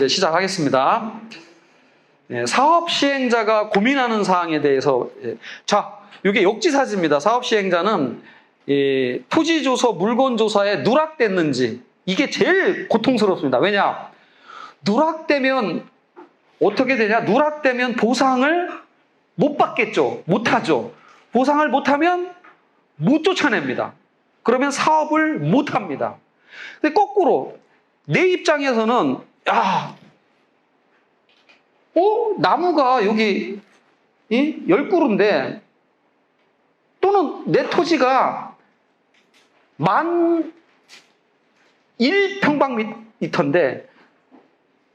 이제 시작하겠습니다. 사업 시행자가 고민하는 사항에 대해서, 자, 이게 역지사지입니다. 사업 시행자는 토지조서, 물건조사에 누락됐는지, 이게 제일 고통스럽습니다. 왜냐? 누락되면 어떻게 되냐? 누락되면 보상을 못 받겠죠. 못 하죠. 보상을 못하면 못 쫓아냅니다. 그러면 사업을 못 합니다. 근데 거꾸로 내 입장에서는 나무가 여기 10그루인데 또는 내 토지가 1001평방미터인데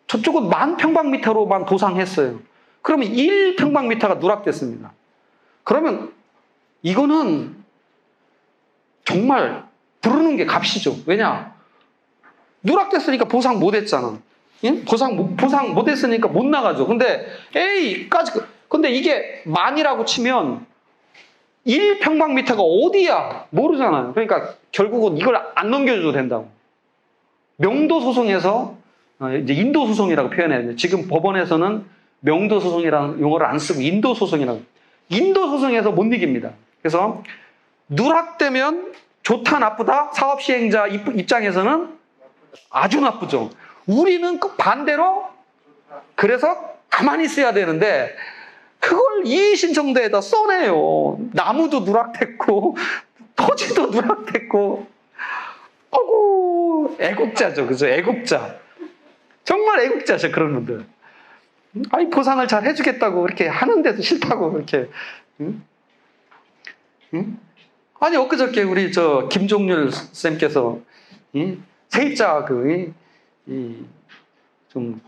저쪽은 10,000평방미터로만 보상했어요. 그러면 1평방미터가 누락됐습니다. 그러면 이거는 정말 부르는 게 값이죠. 왜냐? 누락됐으니까 보상 못했잖아. 응? 보상 못했으니까 못 나가죠. 근데 근데 이게 만이라고 치면 1평방미터가 어디야? 모르잖아요. 그러니까 결국은 이걸 안 넘겨줘도 된다고. 명도 소송에서 이제 인도 소송이라고 표현해야 돼요. 지금 법원에서는 명도 소송이라는 용어를 안 쓰고 인도 소송이라고. 인도 소송에서 못 이깁니다. 그래서 누락되면 좋다 나쁘다? 사업 시행자 입장에서는 아주 나쁘죠. 우리는 그 반대로 그래서 가만히 있어야 되는데 그걸 이의신청서에다 써내요. 나무도 누락됐고 토지도 누락됐고. 어구, 애국자죠. 그죠? 애국자. 정말 애국자죠. 그런 분들. 아니, 보상을 잘 해주겠다고 이렇게 하는데도 싫다고 이렇게. 응? 응? 아니, 엊그저께 우리 김종률 쌤께서 세입자 좀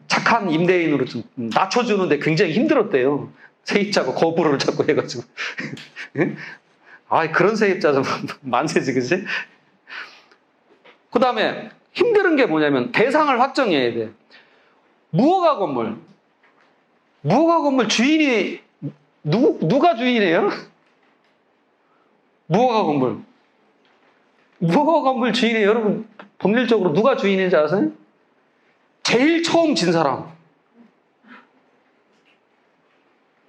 착한 임대인으로 좀 낮춰주는데 굉장히 힘들었대요. 세입자가 거부를 자꾸 해가지고. 그런 세입자 좀 만세지, 그지? 그 다음에 힘든 게 뭐냐면 대상을 확정해야 돼. 무허가 건물 주인이 누가 주인이에요? 무허가 건물 주인이 여러분 법률적으로 누가 주인인지 아세요? 제일 처음 진 사람.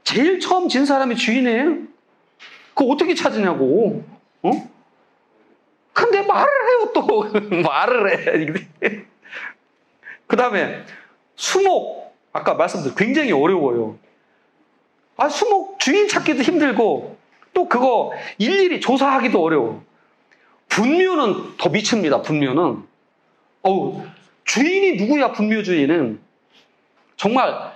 제일 처음 진 사람이 주인이에요? 그거 어떻게 찾으냐고. 근데 말을 해요, 또. 말을 해. 그 다음에 수목. 아까 말씀드린 굉장히 어려워요. 수목 주인 찾기도 힘들고 또 그거 일일이 조사하기도 어려워. 분묘는 더 미칩니다. 분묘는. 주인이 누구야? 분묘 주인은. 정말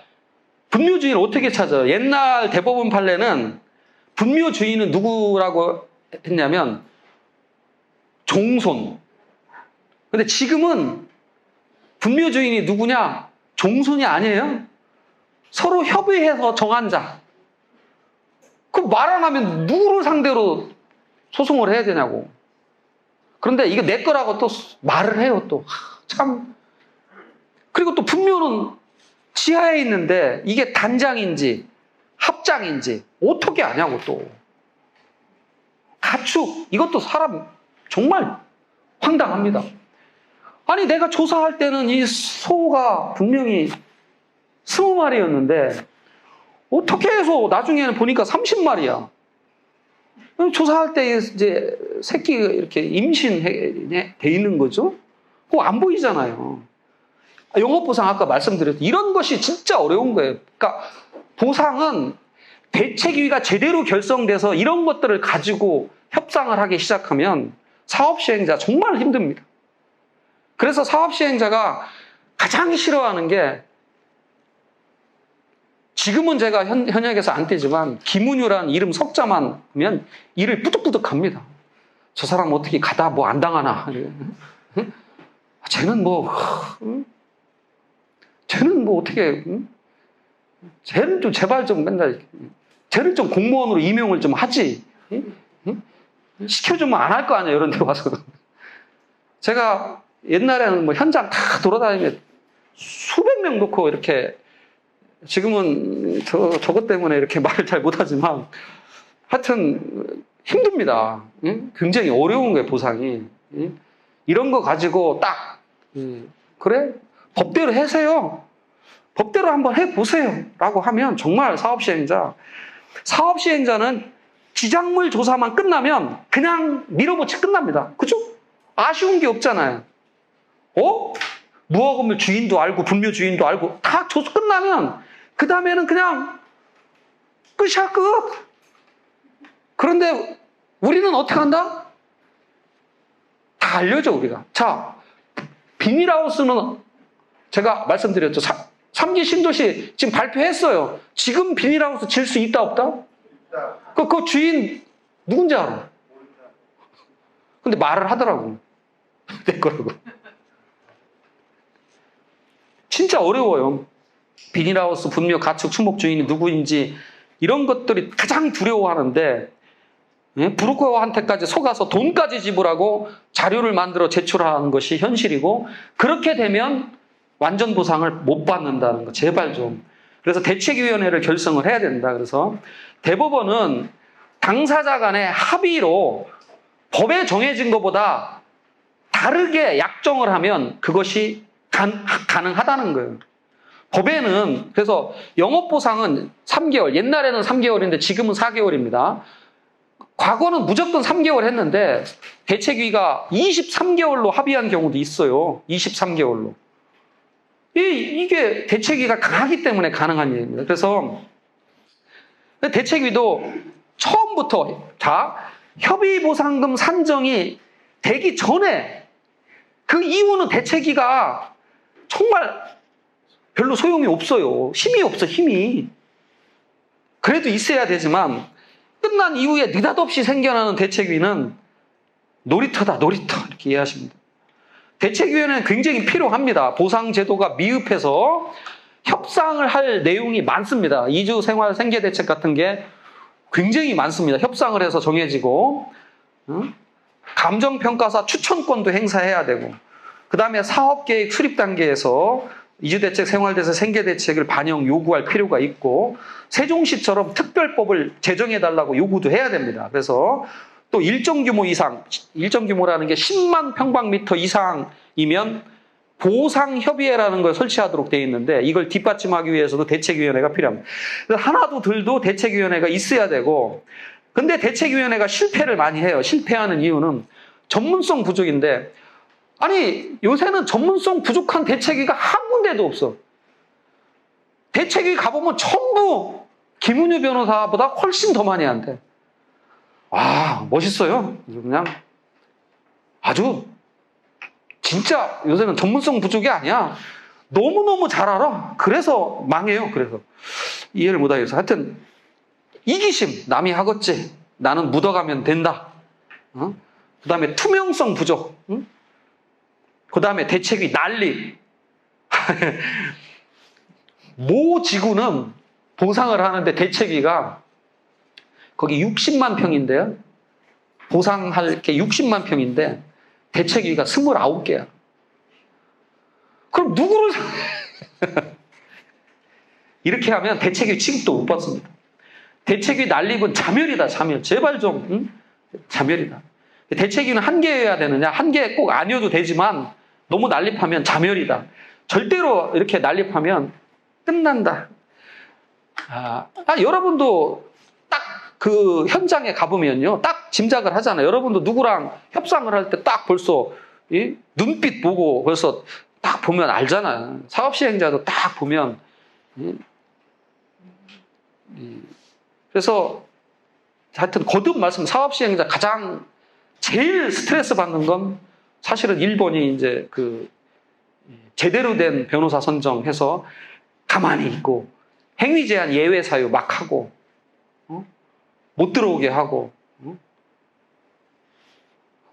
분묘 주인을 어떻게 찾아요? 옛날 대법원 판례는 분묘 주인은 누구라고 했냐면 종손. 근데 지금은 분묘 주인이 누구냐? 종손이 아니에요. 서로 협의해서 정한 자. 그 말 안 하면 누구를 상대로 소송을 해야 되냐고. 그런데 이거 내 거라고 또 말을 해요, 또. 참. 그리고 또 분묘는 지하에 있는데 이게 단장인지 합장인지 어떻게 아냐고, 또. 가축. 이것도 사람 정말 황당합니다. 아니, 내가 조사할 때는 이 소가 분명히 20마리였는데 어떻게 해서 나중에는 보니까 30마리야. 조사할 때 이제 새끼가 이렇게 임신돼 있는 거죠? 그거 안 보이잖아요. 영업보상 아까 말씀드렸죠. 이런 것이 진짜 어려운 거예요. 그러니까 보상은 대책위가 제대로 결성돼서 이런 것들을 가지고 협상을 하기 시작하면 사업 시행자 정말 힘듭니다. 그래서 사업 시행자가 가장 싫어하는 게 지금은 제가 현역에서 안 떼지만 김은유라는 이름 석자만 하면 이를 뿌득뿌득 합니다. 저 사람 어떻게 가다 뭐 안 당하나. 쟤는 뭐 어떻게 쟤는 좀 제발 좀 맨날 쟤는 좀 공무원으로 임용을 좀 하지. 시켜주면 안 할 거 아니야, 이런 데 와서. 제가 옛날에는 뭐 현장 다 돌아다니면 수백 명 놓고 이렇게 지금은 저것 때문에 이렇게 말을 잘 못하지만 하여튼 힘듭니다. 굉장히 어려운 거예요, 보상이. 이런 거 가지고 딱 그래? 법대로 해세요. 법대로 한번 해보세요. 라고 하면 정말 사업시행자는 지작물 조사만 끝나면 그냥 밀어붙이 끝납니다. 그죠? 아쉬운 게 없잖아요. 무허 건물 주인도 알고 분묘 주인도 알고 다 조사 끝나면 그 다음에는 그냥 끝이야 끝. 그런데 우리는 어떻게 한다? 다 알려줘 우리가. 자, 비닐하우스는 제가 말씀드렸죠. 3기 신도시 지금 발표했어요. 지금 비닐하우스 질 수 있다 없다? 그 주인 누군지 알아. 근데 말을 하더라고. 내 거라고. 진짜 어려워요. 비닐하우스 분묘 가축 추목 주인이 누구인지 이런 것들이 가장 두려워하는데 브로커한테까지 속아서 돈까지 지불하고 자료를 만들어 제출하는 것이 현실이고 그렇게 되면 완전 보상을 못 받는다는 거 제발 좀. 그래서 대책위원회를 결성을 해야 된다. 그래서 대법원은 당사자 간의 합의로 법에 정해진 것보다 다르게 약정을 하면 그것이 가능하다는 거예요. 법에는 그래서 영업보상은 3개월, 옛날에는 3개월인데 지금은 4개월입니다. 과거는 무조건 3개월 했는데 대책위가 23개월로 합의한 경우도 있어요. 23개월로. 이게 대책위가 강하기 때문에 가능한 일입니다. 그래서 대책위도 처음부터 협의보상금 산정이 되기 전에 그 이유는 대책위가 정말 별로 소용이 없어요. 힘이 없어, 힘이. 그래도 있어야 되지만 끝난 이후에 느닷없이 생겨나는 대책위는 놀이터다, 놀이터. 이렇게 이해하십니다. 대책위원회는 굉장히 필요합니다. 보상제도가 미흡해서 협상을 할 내용이 많습니다. 이주 생활 생계 대책 같은 게 굉장히 많습니다. 협상을 해서 정해지고, 감정평가사 추천권도 행사해야 되고, 그 다음에 사업계획 수립 단계에서 이주대책, 생활대책, 생계대책을 반영 요구할 필요가 있고, 세종시처럼 특별법을 제정해달라고 요구도 해야 됩니다. 그래서 또 일정 규모 이상, 일정 규모라는 게 10만 평방미터 이상이면 보상협의회라는 걸 설치하도록 되어 있는데 이걸 뒷받침하기 위해서도 대책위원회가 필요합니다. 그래서 하나도 둘도 대책위원회가 있어야 되고, 근데 대책위원회가 실패를 많이 해요. 실패하는 이유는 전문성 부족인데, 아니 요새는 전문성 부족한 대책위가 한 군데도 없어. 대책위 가보면 전부 김은유 변호사보다 훨씬 더 많이 한대. 멋있어요. 그냥 아주 진짜 요새는 전문성 부족이 아니야. 너무너무 잘 알아. 그래서 망해요. 그래서 이해를 못하겠어. 하여튼 이기심, 남이 하겠지. 나는 묻어가면 된다. 그 다음에 투명성 부족. 그 다음에 대책위 난리. 모 지구는 보상을 하는데 대책위가 거기 60만 평인데요. 보상할 게 60만 평인데 대책위가 29개야. 그럼 누구를 이렇게 하면 대책위 취급도 못 받습니다. 대책위 난립은 자멸이다, 자멸. 제발 좀 자멸이다. 대책위는 한 개여야 되느냐? 한 개 꼭 아니어도 되지만 너무 난립하면 자멸이다. 절대로 이렇게 난립하면 끝난다. 여러분도 딱 그 현장에 가보면요, 딱 짐작을 하잖아요. 여러분도 누구랑 협상을 할 때 딱 벌써 눈빛 보고 벌써 딱 보면 알잖아요. 사업시행자도 딱 보면. 그래서 하여튼 거듭 말씀, 사업시행자 가장 제일 스트레스 받는 건 사실은 1번이 이제 그 제대로 된 변호사 선정해서 가만히 있고 행위 제한 예외 사유 막 하고 못 들어오게 하고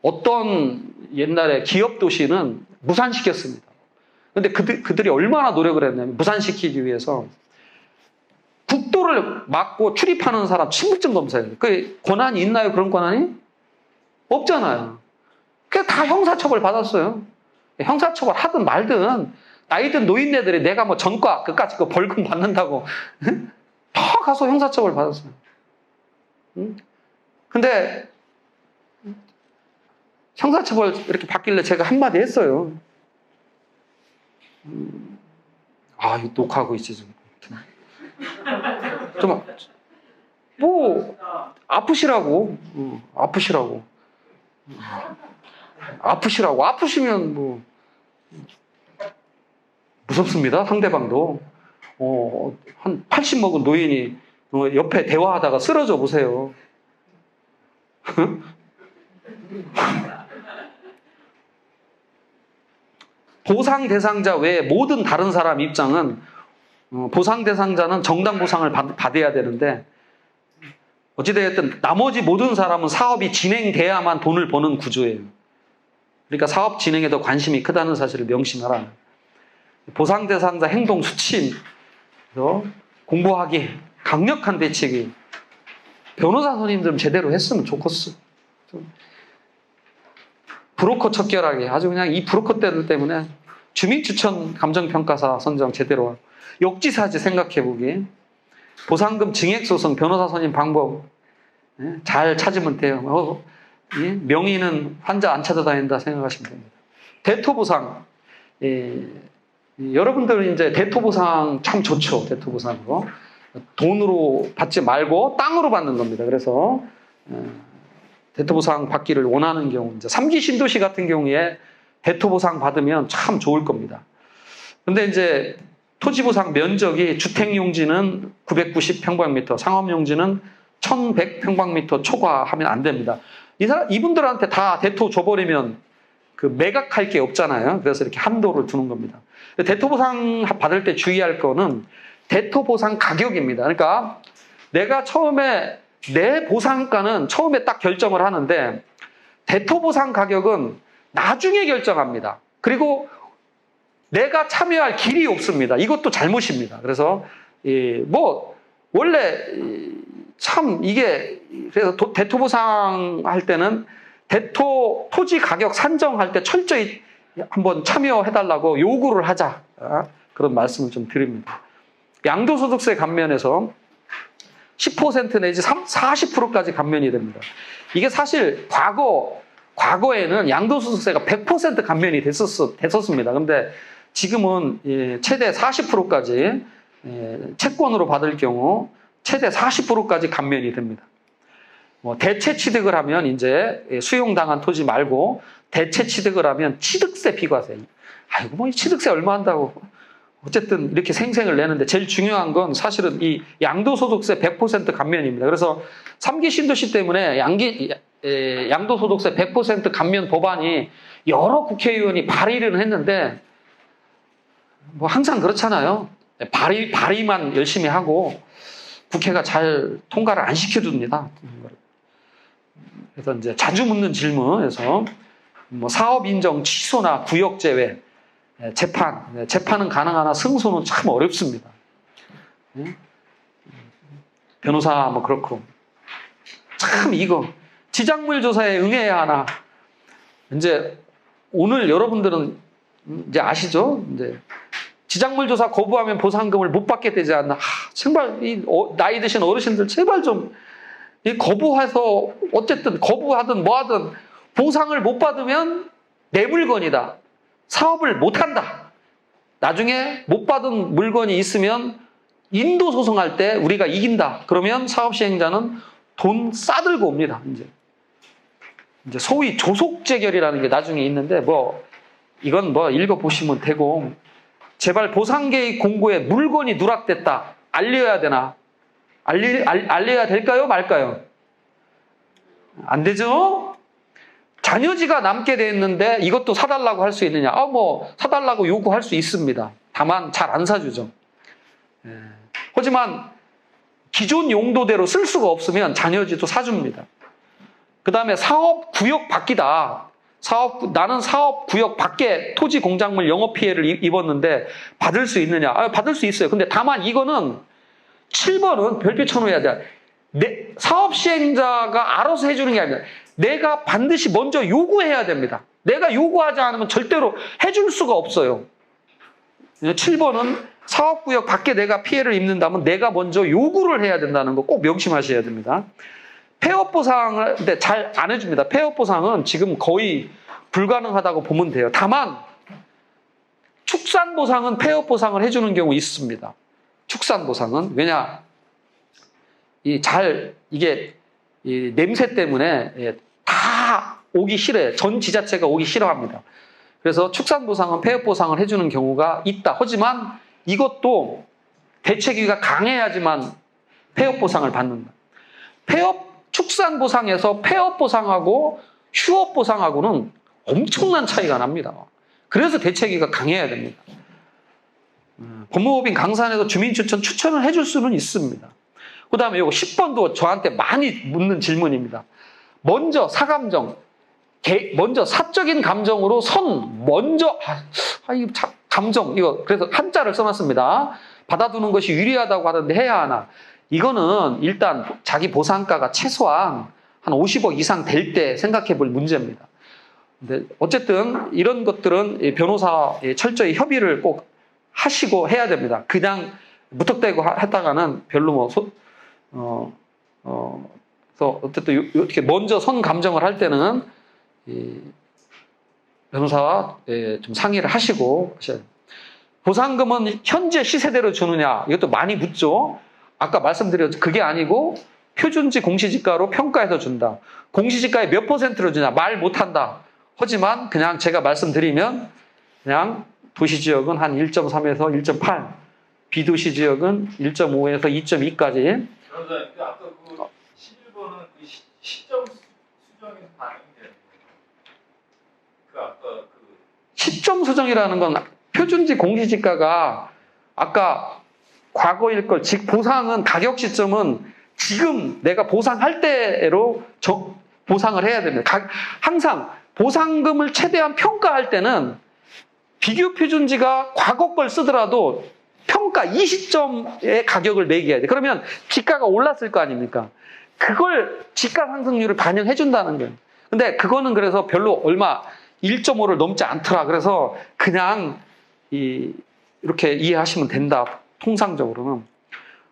어떤 옛날에 기업 도시는 무산시켰습니다. 근데 그들이 얼마나 노력을 했냐면 무산시키기 위해서 국도를 막고 출입하는 사람 신분증 검사해요. 그 권한이 있나요? 그런 권한이? 없잖아요. 그냥 다 형사처벌 받았어요. 형사처벌 하든 말든 나이든 노인네들이 내가 뭐 전과 그까지 그 벌금 받는다고 다 가서 형사처벌 받았어요. 근데 형사처벌 이렇게 받길래 제가 한마디 했어요. 이거 녹화하고 있지, 지금. 좀, 뭐, 아프시라고. 아프시라고. 아프시라고. 아프시면 뭐, 무섭습니다, 상대방도. 한 80 먹은 노인이 옆에 대화하다가 쓰러져 보세요. 보상 대상자 외에 모든 다른 사람 입장은 보상 대상자는 정당 보상을 받아야 되는데 어찌되었든 나머지 모든 사람은 사업이 진행돼야만 돈을 버는 구조예요. 그러니까 사업 진행에 더 관심이 크다는 사실을 명심하라. 보상 대상자 행동 수치에서 공부하기, 강력한 대책이 변호사 선임들 제대로 했으면 좋겠어. 브로커 척결하게 아주 그냥 이 브로커들 때문에 주민추천 감정평가사 선정 제대로 하고 역지사지 생각해보기, 보상금 증액소송 변호사 선임 방법 잘 찾으면 돼요. 명의는 환자 안 찾아다닌다 생각하시면 됩니다. 대토보상, 여러분들은 이제 대토보상 참 좋죠. 대토보상으로 돈으로 받지 말고 땅으로 받는 겁니다. 그래서 대토보상 받기를 원하는 경우, 이제 3기 신도시 같은 경우에 대토보상 받으면 참 좋을 겁니다. 근데 이제 토지보상 면적이 주택용지는 990평방미터, 상업용지는 1100평방미터 초과하면 안 됩니다. 이분들한테 다 대토 줘버리면 그 매각할 게 없잖아요. 그래서 이렇게 한도를 두는 겁니다. 대토보상 받을 때 주의할 거는 대토보상 가격입니다. 그러니까 내가 처음에 내 보상가는 처음에 딱 결정을 하는데 대토보상 가격은 나중에 결정합니다. 그리고 내가 참여할 길이 없습니다. 이것도 잘못입니다. 그래서 뭐 원래 참 이게 그래서 대토보상 할 때는 대토 토지 가격 산정할 때 철저히 한번 참여해달라고 요구를 하자, 그런 말씀을 좀 드립니다. 양도소득세 감면에서 10% 내지 40%까지 감면이 됩니다. 이게 사실 과거에는 양도소득세가 100% 감면이 됐었습니다. 근데 지금은 최대 40%까지 채권으로 받을 경우 최대 40%까지 감면이 됩니다. 뭐 대체 취득을 하면 이제 수용당한 토지 말고 대체 취득을 하면 취득세 비과세. 아이고 뭐 취득세 얼마 한다고. 어쨌든 이렇게 생생을 내는데 제일 중요한 건 사실은 이 양도소득세 100% 감면입니다. 그래서 3기 신도시 때문에 양도소득세 100% 감면 법안이 여러 국회의원이 발의를 했는데 뭐 항상 그렇잖아요. 발의만 열심히 하고 국회가 잘 통과를 안 시켜줍니다. 그래서 이제 자주 묻는 질문에서 뭐 사업 인정 취소나 구역 제외, 재판은 가능하나 승소는 참 어렵습니다. 변호사 뭐 그렇고 참 이거 지작물 조사에 응해야 하나. 이제 오늘 여러분들은 이제 아시죠? 이제 지작물 조사 거부하면 보상금을 못 받게 되지 않나. 정말 나이 드신 어르신들 제발 좀 거부해서 어쨌든 거부하든 뭐하든 보상을 못 받으면 내 물건이다. 사업을 못한다. 나중에 못 받은 물건이 있으면 인도 소송할 때 우리가 이긴다. 그러면 사업 시행자는 돈 싸들고 옵니다. 이제 소위 조속 재결이라는 게 나중에 있는데 이건 읽어보시면 되고, 제발 보상계획 공고에 물건이 누락됐다. 알려야 되나? 알려야 될까요? 말까요? 안 되죠? 잔여지가 남게 됐는데 이것도 사달라고 할 수 있느냐? 사달라고 요구할 수 있습니다. 다만 잘 안 사주죠. 하지만 기존 용도대로 쓸 수가 없으면 잔여지도 사줍니다. 그 다음에 사업구역 바뀌다. 나는 사업구역 밖에 토지 공작물 영업피해를 입었는데 받을 수 있느냐? 받을 수 있어요. 근데 다만 이거는 7번은 별표 쳐놓아야 돼. 사업 시행자가 알아서 해주는 게 아니라 내가 반드시 먼저 요구해야 됩니다. 내가 요구하지 않으면 절대로 해줄 수가 없어요. 7번은 사업구역 밖에 내가 피해를 입는다면 내가 먼저 요구를 해야 된다는 거 꼭 명심하셔야 됩니다. 폐업보상을 근데 잘 안 해줍니다. 폐업보상은 지금 거의 불가능하다고 보면 돼요. 다만 축산 보상은 폐업 보상을 해주는 경우 있습니다. 축산 보상은 왜냐 이게 이 냄새 때문에 다 오기 싫어요. 전 지자체가 오기 싫어합니다. 그래서 축산 보상은 폐업 보상을 해주는 경우가 있다. 하지만 이것도 대책위가 강해야지만 폐업 보상을 받는다. 축산 보상에서 폐업 보상하고 휴업 보상하고는 엄청난 차이가 납니다. 그래서 대책위가 강해야 됩니다. 법무법인 강산에서 주민추천을 해줄 수는 있습니다. 그 다음에 이거 10번도 저한테 많이 묻는 질문입니다. 먼저 사감정, 먼저 사적인 감정으로 감정, 이거 그래서 한자를 써놨습니다. 받아두는 것이 유리하다고 하던데 해야 하나? 이거는 일단 자기 보상가가 최소한 한 50억 이상 될 때 생각해 볼 문제입니다. 근데 어쨌든 이런 것들은 변호사 철저히 협의를 꼭 하시고 해야 됩니다. 그냥 무턱대고 했다가는 별로 그래서 어쨌든 이렇게 먼저 감정을 할 때는 변호사와 좀 상의를 하시고 하셔야 돼요. 보상금은 현재 시세대로 주느냐? 이것도 많이 묻죠. 아까 말씀드렸죠. 그게 아니고 표준지 공시지가로 평가해서 준다. 공시지가의 몇 %로 주냐? 말 못한다. 하지만 그냥 제가 말씀드리면 그냥 도시지역은 한 1.3에서 1.8, 비도시 지역은 1.5에서 2.2까지. 그런데 아까 그 11번은 그 시점 수정이 반영돼요. 아까 시점 수정이라는 건 표준지 공시지가가 아까 과거일 걸, 즉 보상은 가격 시점은 지금 내가 보상할 때로 보상을 해야 됩니다. 항상 보상금을 최대한 평가할 때는 비교 표준지가 과거 걸 쓰더라도 평가 이 시점의 가격을 매겨야 돼. 그러면 지가가 올랐을 거 아닙니까? 그걸 지가 상승률을 반영해 준다는 거예요. 근데 그거는 그래서 별로 얼마 1.5를 넘지 않더라. 그래서 그냥 이렇게 이해하시면 된다. 통상적으로는.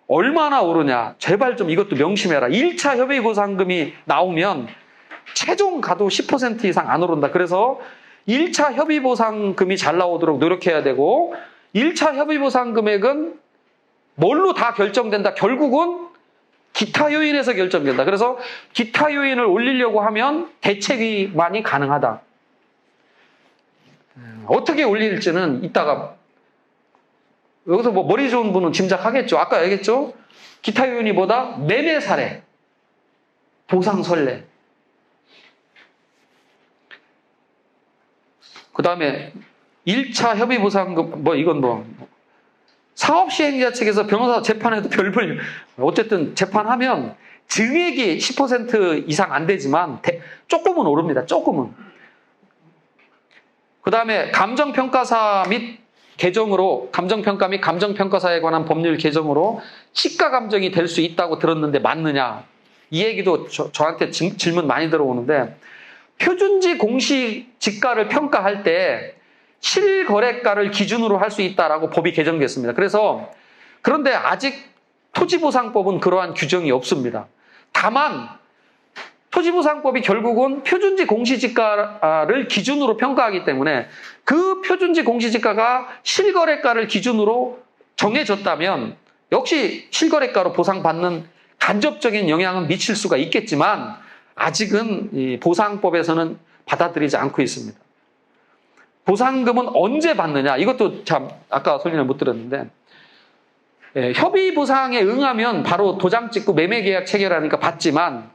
얼마나 오르냐? 제발 좀 이것도 명심해라. 1차 협의 보상금이 나오면 최종 가도 10% 이상 안 오른다. 그래서 1차 협의 보상금이 잘 나오도록 노력해야 되고 1차 협의 보상 금액은 뭘로 다 결정된다? 결국은 기타 요인에서 결정된다. 그래서 기타 요인을 올리려고 하면 대책위만이 가능하다. 어떻게 올릴지는 이따가 여기서 뭐 머리 좋은 분은 짐작하겠죠. 아까 얘기했죠. 기타 요인이 뭐다? 매매 사례, 보상 선례. 그 다음에 1차 협의 보상금, 사업 시행자 측에서 변호사 재판에도 별별, 어쨌든 재판하면 증액이 10% 이상 안 되지만 조금은 오릅니다. 조금은. 그 다음에 감정평가사 및 개정으로, 감정평가 및 감정평가사에 관한 법률 개정으로 시가 감정이 될 수 있다고 들었는데 맞느냐? 이 얘기도 저한테 질문 많이 들어오는데, 표준지 공시지가를 평가할 때 실거래가를 기준으로 할 수 있다라고 법이 개정됐습니다. 그런데 아직 토지보상법은 그러한 규정이 없습니다. 다만 토지보상법이 결국은 표준지 공시지가를 기준으로 평가하기 때문에 그 표준지 공시지가가 실거래가를 기준으로 정해졌다면 역시 실거래가로 보상받는 간접적인 영향은 미칠 수가 있겠지만 아직은 이 보상법에서는 받아들이지 않고 있습니다. 보상금은 언제 받느냐? 이것도 참 아까 설명을 못 들었는데 협의 보상에 응하면 바로 도장 찍고 매매 계약 체결하니까 받지만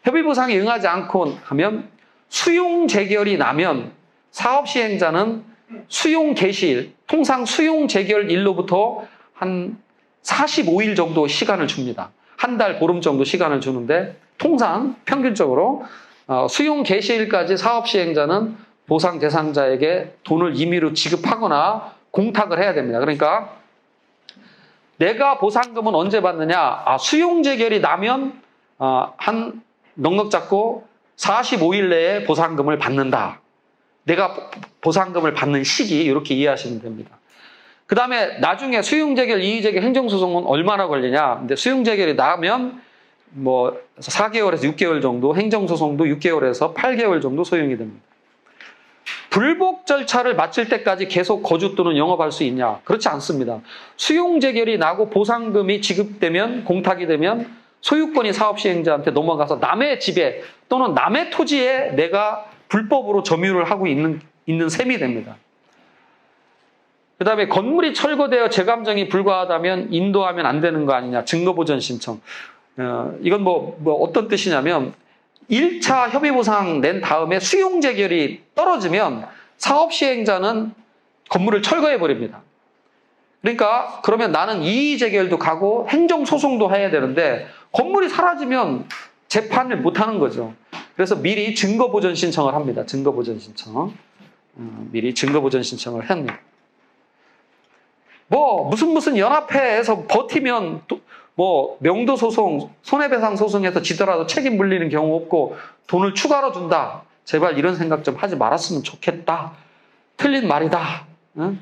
협의 보상에 응하지 않고 하면 수용 재결이 나면 사업 시행자는 수용 개시일, 통상 수용 재결일로부터 한 45일 정도 시간을 줍니다. 한 달, 보름 정도 시간을 주는데 통상 평균적으로 수용 개시일까지 사업 시행자는 보상 대상자에게 돈을 임의로 지급하거나 공탁을 해야 됩니다. 그러니까 내가 보상금은 언제 받느냐? 수용 재결이 나면 한 넉넉 잡고 45일 내에 보상금을 받는다. 내가 보상금을 받는 시기 이렇게 이해하시면 됩니다. 그 다음에 나중에 수용재결, 이의재결, 행정소송은 얼마나 걸리냐? 근데 수용재결이 나면 4개월에서 6개월 정도, 행정소송도 6개월에서 8개월 정도 소용이 됩니다. 불복 절차를 마칠 때까지 계속 거주 또는 영업할 수 있냐? 그렇지 않습니다. 수용 재결이 나고 보상금이 지급되면, 공탁이 되면 소유권이 사업시행자한테 넘어가서 남의 집에 또는 남의 토지에 내가 불법으로 점유를 하고 있는 셈이 됩니다. 그 다음에 건물이 철거되어 재감정이 불가하다면 인도하면 안 되는 거 아니냐? 증거보전 신청. 이건 뭐 어떤 뜻이냐면 1차 협의보상 낸 다음에 수용 재결이 떨어지면 사업시행자는 건물을 철거해버립니다. 그러니까 그러면 나는 이의 재결도 가고 행정소송도 해야 되는데 건물이 사라지면 재판을 못하는 거죠. 그래서 미리 증거보전 신청을 합니다. 증거보전 신청. 미리 증거보전 신청을 합니다. 뭐 무슨 연합회에서 버티면 또 뭐 명도소송, 손해배상소송에서 지더라도 책임 물리는 경우 없고 돈을 추가로 준다. 제발 이런 생각 좀 하지 말았으면 좋겠다. 틀린 말이다. 응?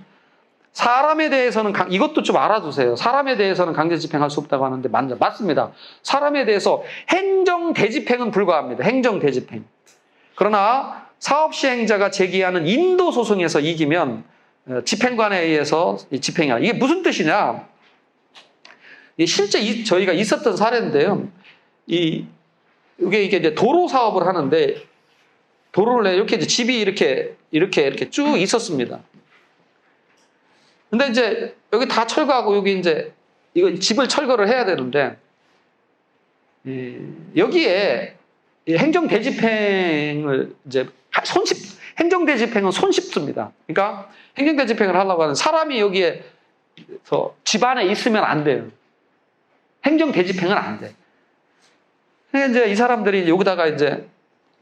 사람에 대해서는 이것도 좀 알아두세요. 사람에 대해서는 강제 집행할 수 없다고 하는데 맞습니다. 사람에 대해서 행정 대집행은 불가합니다. 행정 대집행. 그러나 사업시행자가 제기하는 인도소송에서 이기면 집행관에 의해서 집행이 이게 무슨 뜻이냐? 실제 저희가 있었던 사례인데요. 이게 이제 도로 사업을 하는데 도로를 이렇게 이제 집이 이렇게 쭉 있었습니다. 근데 이제 여기 다 철거하고 여기 이제 이거 집을 철거를 해야 되는데 여기에 행정 대집행을 이제 행정 대집행은 손쉽습니다. 그러니까 행정 대집행을 하려고 하는 사람이 여기에서 집 안에 있으면 안 돼요. 행정 대집행은 안 돼. 근데 이제 이 사람들이 여기다가 이제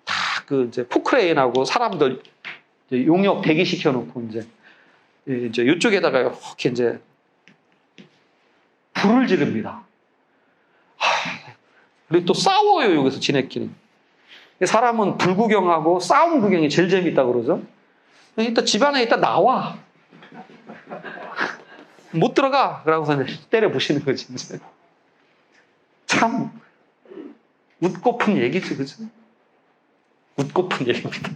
다 이제 포크레인하고 사람들 용역 대기시켜 놓고 이제 이쪽에다가 이렇게 이제 불을 지릅니다. 그리고 또 싸워요, 여기서 지네끼리. 사람은 불구경하고 싸움 구경이 제일 재밌다고 그러죠. 일단 집 안에 일단 나와. 못 들어가. 그러고서 때려 부시는 거지, 이제. 참 웃고픈 얘기지, 그죠? 웃고픈 얘기입니다.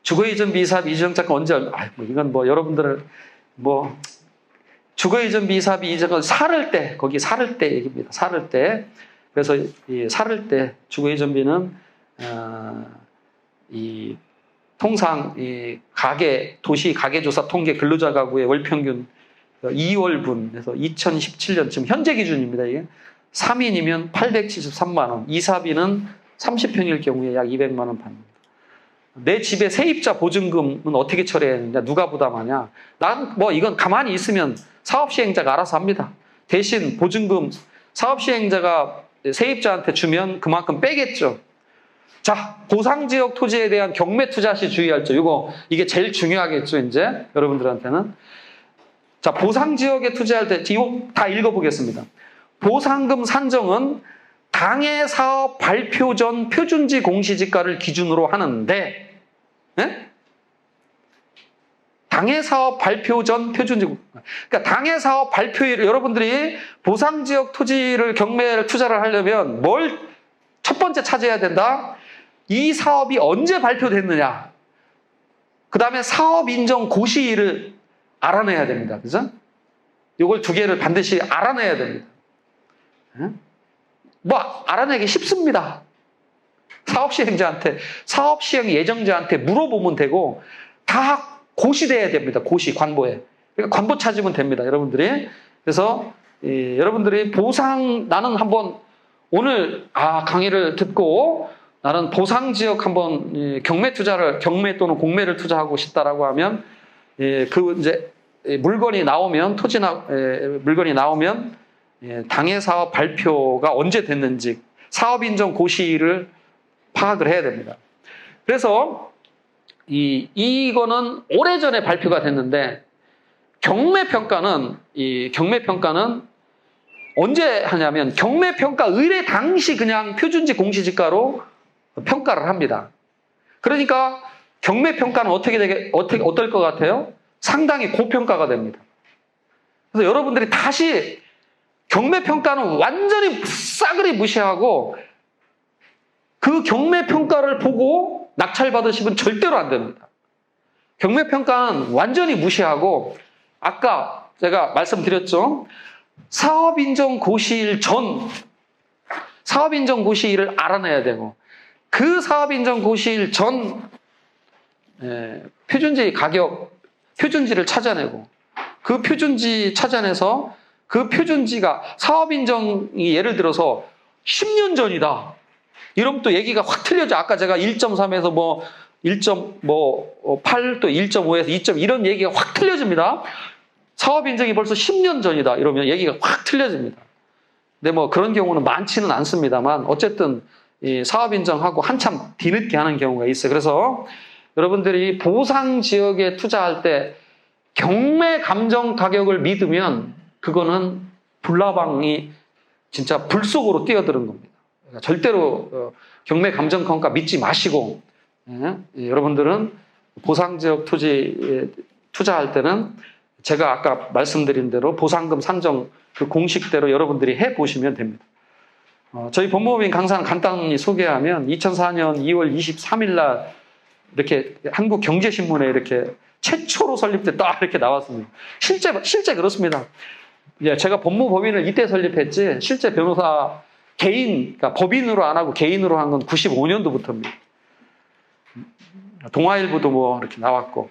주거이전 미사비 이전자가 언제 이건 뭐 여러분들은 뭐 주거이전 미사비 이전은 살을 때 거기 살을 때 얘기입니다. 살을 때 그래서 이 살을 때 주거이전비는 이 통상 이 도시 가계조사 통계 근로자 가구의 월 평균 2월분에서 2017년 지금 현재 기준입니다. 이게 3인이면 873만 원, 이사비는 30평일 경우에 약 200만 원 받는다. 내 집에 세입자 보증금은 어떻게 처리해야 되느냐? 누가 부담하냐? 난 뭐 이건 가만히 있으면 사업시행자가 알아서 합니다. 대신 보증금 사업시행자가 세입자한테 주면 그만큼 빼겠죠. 자, 보상지역 토지에 대한 경매 투자 시 주의할 점. 이게 제일 중요하겠죠, 이제 여러분들한테는. 자, 보상지역에 투자할 때 이거 다 읽어보겠습니다. 보상금 산정은 당해 사업 발표 전 표준지 공시지가를 기준으로 하는데, 네? 당해 사업 발표 전 표준지, 그러니까 당해 사업 발표일 여러분들이 보상지역 토지를 경매를 투자를 하려면 첫 번째 찾아야 된다. 이 사업이 언제 발표됐느냐. 그 다음에 사업 인정 고시일을 알아내야 됩니다. 그죠? 이걸 두 개를 반드시 알아내야 됩니다. 뭐 알아내기 쉽습니다. 사업시행자한테, 사업시행 예정자한테 물어보면 되고 다 고시돼야 됩니다. 고시, 관보에. 그러니까 관보 찾으면 됩니다. 여러분들이. 그래서 여러분들이 나는 한번 오늘 강의를 듣고 나는 보상지역 한번 경매 또는 공매를 투자하고 싶다라고 하면 이제 물건이 나오면 물건이 나오면 당해 사업 발표가 언제 됐는지 사업 인정 고시를 파악을 해야 됩니다. 그래서 이거는 오래전에 발표가 됐는데 경매 평가는 언제 하냐면 경매 평가 의뢰 당시 그냥 표준지 공시지가로 평가를 합니다. 그러니까 경매 평가는 어떨 것 같아요? 상당히 고평가가 됩니다. 그래서 여러분들이 다시 경매 평가는 완전히 싸그리 무시하고 그 경매 평가를 보고 낙찰받으시면 절대로 안 됩니다. 경매평가는 완전히 무시하고 아까 제가 말씀드렸죠. 사업인정 고시일 전 사업인정 고시일을 알아내야 되고 그 사업인정 고시일 전 표준지 가격 표준지를 찾아내고 그 표준지 찾아내서 그 표준지가 사업인정이 예를 들어서 10년 전이다. 이러면 또 얘기가 확 틀려져. 아까 제가 1.3에서 뭐 1.8 또 1.5에서 2. 이런 얘기가 확 틀려집니다. 사업인정이 벌써 10년 전이다. 이러면 얘기가 확 틀려집니다. 근데 뭐 그런 경우는 많지는 않습니다만 어쨌든 이 사업인정하고 한참 뒤늦게 하는 경우가 있어요. 그래서 여러분들이 보상 지역에 투자할 때 경매 감정 가격을 믿으면 그거는 불나방이 진짜 불 속으로 뛰어드는 겁니다. 그러니까 절대로 경매 감정 평가 믿지 마시고 여러분들은 보상 지역 토지에 투자할 때는 제가 아까 말씀드린 대로 보상금 산정 그 공식대로 여러분들이 해보시면 됩니다. 저희 법무법인 강사는 간단히 소개하면 2004년 2월 23일 날 이렇게 한국경제신문에 이렇게 최초로 설립됐다 이렇게 나왔습니다. 실제 그렇습니다. 제가 법무법인을 이때 설립했지 실제 변호사 개인, 그러니까 법인으로 안 하고 개인으로 한 건 95년도부터입니다. 동아일보도 뭐 이렇게 나왔고